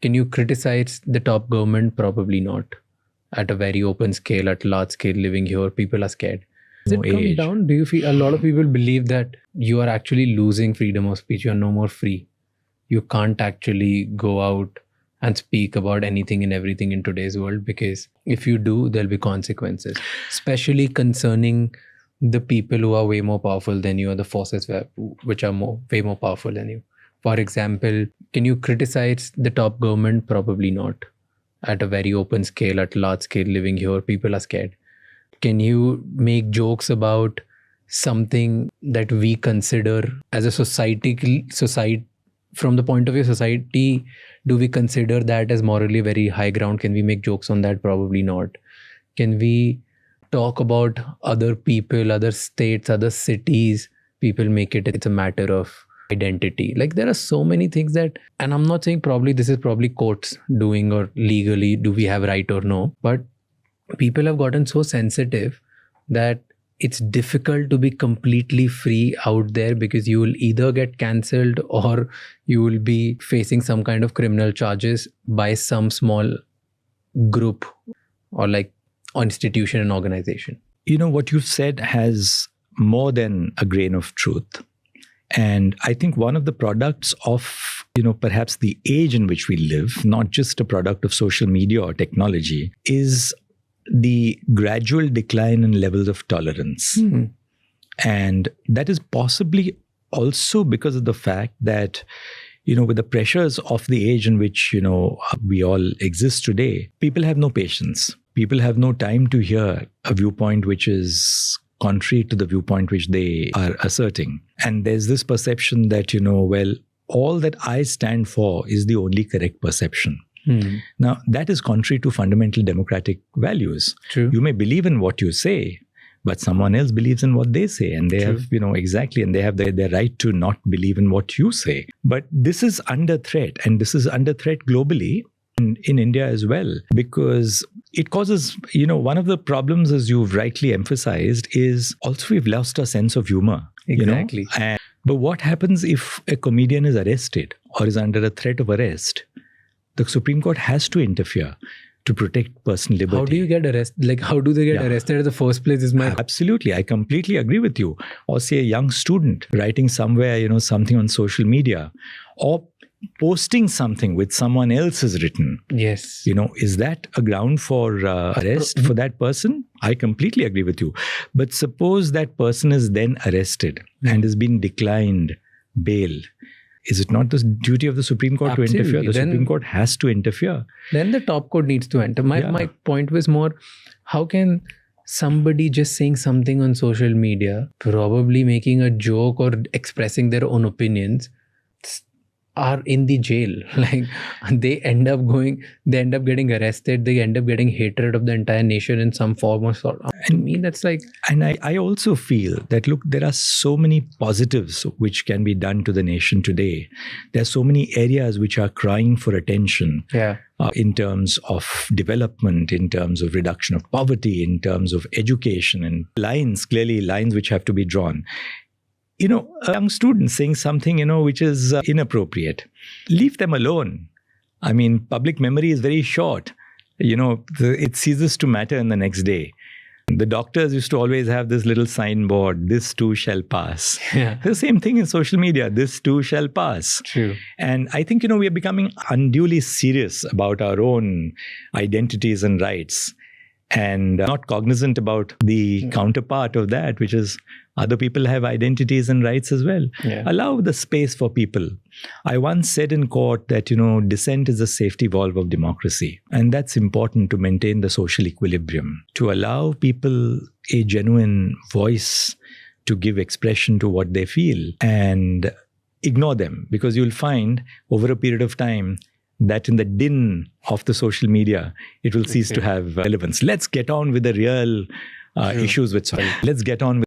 Can you criticize the top government? Probably not. At a very open scale, at large scale, living here, people are scared. Does it come down? Do you feel a lot of people believe that you are actually losing freedom of speech? You are no more free. You can't actually go out and speak about anything and everything in today's world, because if you do, there'll be consequences, especially concerning the people who are way more powerful than you, or the forces which are way more powerful than you. For example, can you criticize the top government? Probably not. At a very open scale, at large scale, living here, people are scared. Can you make jokes about something that we consider as a society, from the point of view of society, do we consider that as morally very high ground? Can we make jokes on that? Probably not. Can we talk about other people, other states, other cities? People make it's a matter of identity. Like, there are so many things that, and I'm not saying this is probably courts doing, or legally, do we have right or no? But people have gotten so sensitive that it's difficult to be completely free out there, because you will either get cancelled or you will be facing some kind of criminal charges by some small group or like institution and organization. You know, what you've said has more than a grain of truth. And I think one of the products of, perhaps the age in which we live, not just a product of social media or technology, is the gradual decline in levels of tolerance. Mm-hmm. And that is possibly also because of the fact that, with the pressures of the age in which, we all exist today, people have no patience. People have no time to hear a viewpoint which is contrary to the viewpoint which they are asserting. And there's this perception that, all that I stand for is the only correct perception. Now, that is contrary to fundamental democratic values. True. You may believe in what you say, but someone else believes in what they say. And they have, exactly, and they have their right to not believe in what you say. But this is under threat, and this is under threat globally, and in India as well, because it causes, one of the problems, as you've rightly emphasized, is also we've lost our sense of humor. Exactly. But what happens if a comedian is arrested or is under a threat of arrest? The Supreme Court has to interfere to protect personal liberty. How do you get arrested? Like, how do they get arrested in the first place? Absolutely. I completely agree with you. Or say a young student writing somewhere, something on social media, or posting something which someone else has written. Yes. Is that a ground for arrest for that person? I completely agree with you. But suppose that person is then arrested and has been declined bail. Is it not the duty of the Supreme Court to interfere? The Supreme Court has to interfere. Then the top court needs to enter. My point was more, how can somebody just saying something on social media, probably making a joke or expressing their own opinions, are in the jail? Like, they end up getting arrested, they end up getting hatred of the entire nation in some form or sort. To me, that's like... And I also feel that, look, there are so many positives which can be done to the nation today. There are so many areas which are crying for attention. Yeah. In terms of development, in terms of reduction of poverty, in terms of education, and lines which have to be drawn. A young student saying something, which is inappropriate. Leave them alone. I mean, public memory is very short. It ceases to matter in the next day. The doctors used to always have this little signboard, this too shall pass. Yeah. The same thing in social media, this too shall pass. True. And I think, we are becoming unduly serious about our own identities and rights, and not cognizant about the counterpart of that, which is other people have identities and rights as well. Yeah. Allow the space for people. I once said in court that, dissent is a safety valve of democracy. And that's important to maintain the social equilibrium, to allow people a genuine voice to give expression to what they feel, and ignore them, because you'll find over a period of time that in the din of the social media, it will cease to have relevance. Let's get on with the real issues with soil. Let's get on with